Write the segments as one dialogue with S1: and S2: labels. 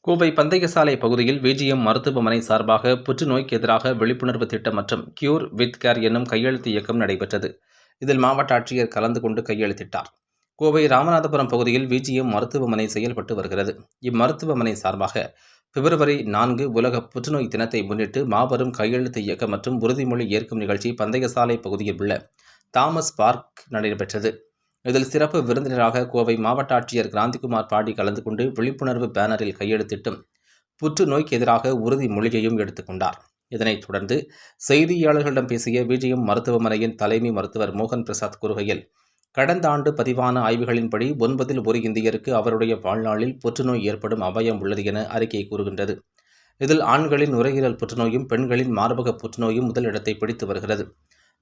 S1: கோவை பந்தயசாலை பகுதியில் விஜிஎம் மருத்துவமனை சார்பாக புற்றுநோய்க்கு எதிராக விழிப்புணர்வு திட்டம் மற்றும் கியூர் வித் கேர் என்னும் கையெழுத்து இயக்கம் நடைபெற்றது. இதில் மாவட்ட ஆட்சியர் கலந்து கொண்டு கையெழுத்திட்டார். கோவை ராமநாதபுரம் பகுதியில் விஜிஎம் மருத்துவமனை செயல்பட்டு வருகிறது. இம்மருத்துவமனை சார்பாக பிப்ரவரி 4 உலக புற்றுநோய் தினத்தை முன்னிட்டு மாபெரும் கையெழுத்து இயக்கம் மற்றும் உறுதிமொழி ஏற்கும் நிகழ்ச்சி பந்தயசாலை பகுதியில் உள்ள தாமஸ் பார்க் நடைபெற்றது. இதில் சிறப்பு விருந்தினராக கோவை மாவட்ட ஆட்சியர் கிராந்திகுமார் பாடி கலந்து கொண்டு விழிப்புணர்வு பேனரில் கையெழுத்திட்டும் புற்றுநோய்க்கு எதிராக உறுதிமொழியையும் எடுத்துக்கொண்டார். இதனைத் தொடர்ந்து செய்தியாளர்களிடம் பேசிய விஜிஎம் மருத்துவமனையின் தலைமை மருத்துவர் மோகன் பிரசாத் கூறுகையில், கடந்த ஆண்டு பதிவான ஆய்வுகளின்படி 9 1 இந்தியருக்கு அவருடைய வாழ்நாளில் புற்றுநோய் ஏற்படும் அபாயம் உள்ளது என அறிக்கை கூறுகின்றது. இதில் ஆண்களின் நுரையீரல் புற்றுநோயும் பெண்களின் மார்பக புற்றுநோயும் முதலிடத்தை பிடித்து வருகிறது.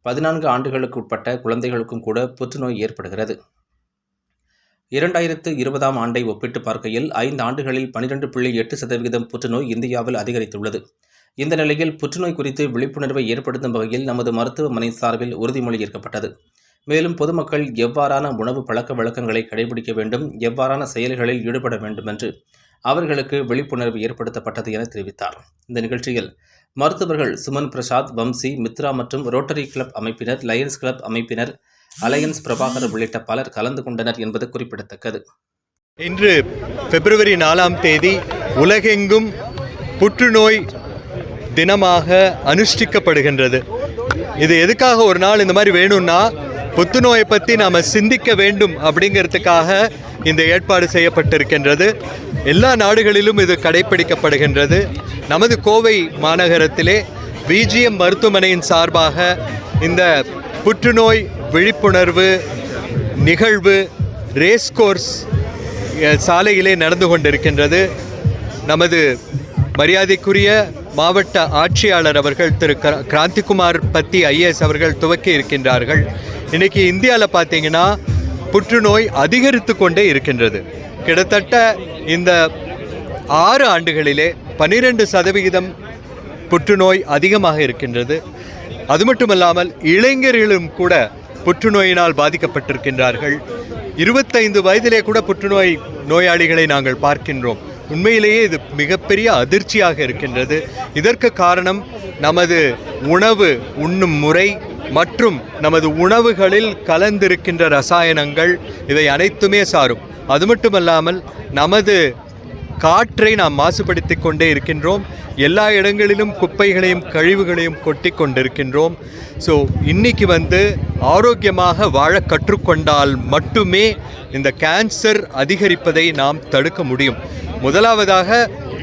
S1: 14 ஆண்டுகளுக்கு உட்பட்ட குழந்தைகளுக்கும் கூட புற்றுநோய் ஏற்படுகிறது. 2020ஆம் ஆண்டை ஒப்பிட்டு பார்க்கையில் 5 ஆண்டுகளில் 12.8% புற்றுநோய் இந்தியாவில் அதிகரித்துள்ளது. இந்த நிலையில் புற்றுநோய் குறித்து விழிப்புணர்வை ஏற்படுத்தும் வகையில் நமது மருத்துவமனை சார்பில் உறுதிமொழி ஏற்கப்பட்டது. மேலும் பொதுமக்கள் எவ்வாறான உணவு பழக்க வழக்கங்களை கடைபிடிக்க வேண்டும், எவ்வாறான செயல்களில் ஈடுபட வேண்டும் என்று அவர்களுக்கு விழிப்புணர்வு ஏற்படுத்தப்பட்டது என தெரிவித்தார். இந்த நிகழ்ச்சியில் மருத்துவர்கள் சுமன் பிரசாத், வம்சி, மித்ரா மற்றும் ரோட்டரி கிளப் அமைப்பினர், லயன்ஸ் கிளப் அமைப்பினர், அலையன்ஸ் பிரபாகர் உள்ளிட்ட பலர் கலந்து கொண்டனர் என்பது குறிப்பிடத்தக்கது.
S2: இன்று பிப்ரவரி 4 உலகெங்கும் புற்றுநோய் தினமாக அனுஷ்டிக்கப்படுகின்றது. இது எதுக்காக ஒரு நாள் இந்த மாதிரி வேணும்னா, புற்றுநோயை பற்றி நாம் சிந்திக்க வேண்டும் அப்படிங்கிறதுக்காக இந்த ஏற்பாடு செய்யப்பட்டிருக்கின்றது. எல்லா நாடுகளிலும் இது கடைபிடிக்கப்படுகின்றது. நமது கோவை மாநகரத்திலே விஜிஎம் மருத்துவமனையின் சார்பாக இந்த புற்றுநோய் விழிப்புணர்வு நிகழ்வு ரேஸ்கோர்ஸ் சாலையிலே நடந்து கொண்டிருக்கின்றது. நமது மரியாதைக்குரிய மாவட்ட ஆட்சியாளர் அவர்கள் திரு கிராந்திகுமார் பத்தி IAS அவர்கள் துவக்கி இருக்கின்றார்கள். இன்றைக்கி இந்தியாவில் பார்த்தீங்கன்னா புற்றுநோய் அதிகரித்து கொண்டே இருக்கின்றது. கிட்டத்தட்ட இந்த 6 ஆண்டுகளிலே 12% புற்றுநோய் அதிகமாக இருக்கின்றது. அது மட்டுமல்லாமல் இளைஞர்களும் கூட புற்றுநோயினால் பாதிக்கப்பட்டிருக்கின்றார்கள். 25 வயதிலே கூட புற்றுநோய் நோயாளிகளை நாங்கள் பார்க்கின்றோம். உண்மையிலேயே இது மிகப்பெரிய அதிர்ச்சியாக இருக்கின்றது. இதற்கு காரணம் நமது உணவு உண்ணும் முறை மற்றும் நமது உணவுகளில் கலந்திருக்கின்ற ரசாயனங்கள், இவை அனைத்துமே சாரும். அது மட்டுமல்லாமல் நமது காற்றை நாம் மாசுபடுத்தி கொண்டே இருக்கின்றோம். எல்லா இடங்களிலும் குப்பைகளையும் கழிவுகளையும் கொட்டி கொண்டிருக்கின்றோம். ஸோ இன்றைக்கி ஆரோக்கியமாக வாழ கற்றுக்கொண்டால் மட்டுமே இந்த கேன்சர் அதிகரிப்பதை நாம் தடுக்க முடியும். முதலாவதாக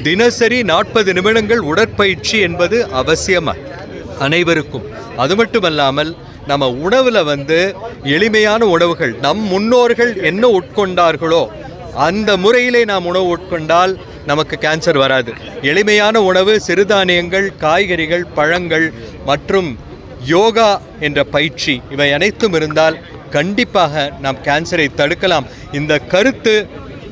S2: தினசரி 40 நிமிடங்கள் உடற்பயிற்சி என்பது அவசியம் அனைவருக்கும். அது மட்டுமல்லாமல் நம்ம உணவில் எளிமையான உணவுகள், நம் முன்னோர்கள் என்ன உட்கொண்டார்களோ அந்த முறையிலே நாம் உணவு உட்கொண்டால் நமக்கு கேன்சர் வராது. எளிமையான உணவு, சிறுதானியங்கள், காய்கறிகள், பழங்கள் மற்றும் யோகா என்ற பயிற்சி, இவை அனைத்தும் இருந்தால் கண்டிப்பாக நாம் கேன்சரை தடுக்கலாம். இந்த கருத்து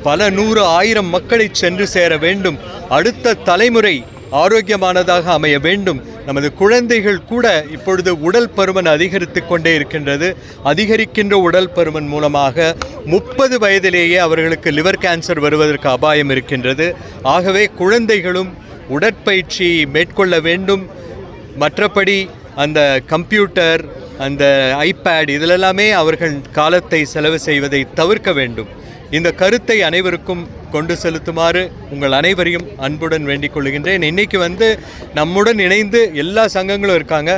S2: பல 100 1000 மக்களை சென்று சேர வேண்டும். அடுத்த தலைமுறை ஆரோக்கியமானதாக அமைய வேண்டும். நமது குழந்தைகள் கூட இப்பொழுது உடல் பருமன் அதிகரித்து கொண்டே இருக்கின்றது. அதிகரிக்கின்ற உடல் பருமன் மூலமாக 30 வயதிலேயே அவர்களுக்கு லிவர் கேன்சர் வருவதற்கு அபாயம் இருக்கின்றது. ஆகவே குழந்தைகளும் உடற்பயிற்சி மேற்கொள்ள வேண்டும். மற்றபடி அந்த கம்ப்யூட்டர், அந்த ஐபேட் இதிலெல்லாமே அவர்கள் காலத்தை செலவு செய்வதை தவிர்க்க வேண்டும். இந்த கருத்தை அனைவருக்கும் கொண்டு செலுத்துமாறு உங்கள் அனைவரையும் அன்புடன் வேண்டிக் கொள்கின்றேன். இன்றைக்கி நம்முடன் இணைந்து எல்லா சங்கங்களும் இருக்காங்க.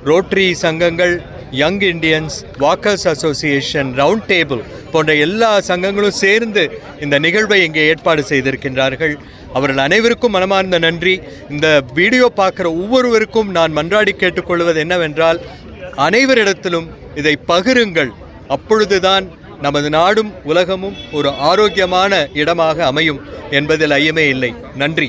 S2: ரோட்டரி சங்கங்கள், young Indians, walkers association, round table போன்ற எல்லா சங்கங்களும் சேர்ந்து இந்த நிகழ்வை இங்கே ஏற்பாடு செய்திருக்கின்றார்கள். அவர்கள் அனைவருக்கும் மனமார்ந்த நன்றி. இந்த வீடியோ பார்க்குற ஒவ்வொருவருக்கும் நான் மன்றாடி கேட்டுக்கொள்வது என்னவென்றால், அனைவரிடத்திலும் இதை பகிருங்கள். அப்பொழுதுதான் நமது நாடும் உலகமும் ஒரு ஆரோக்கியமான இடமாக அமையும் என்பதில் ஐயமே இல்லை. நன்றி.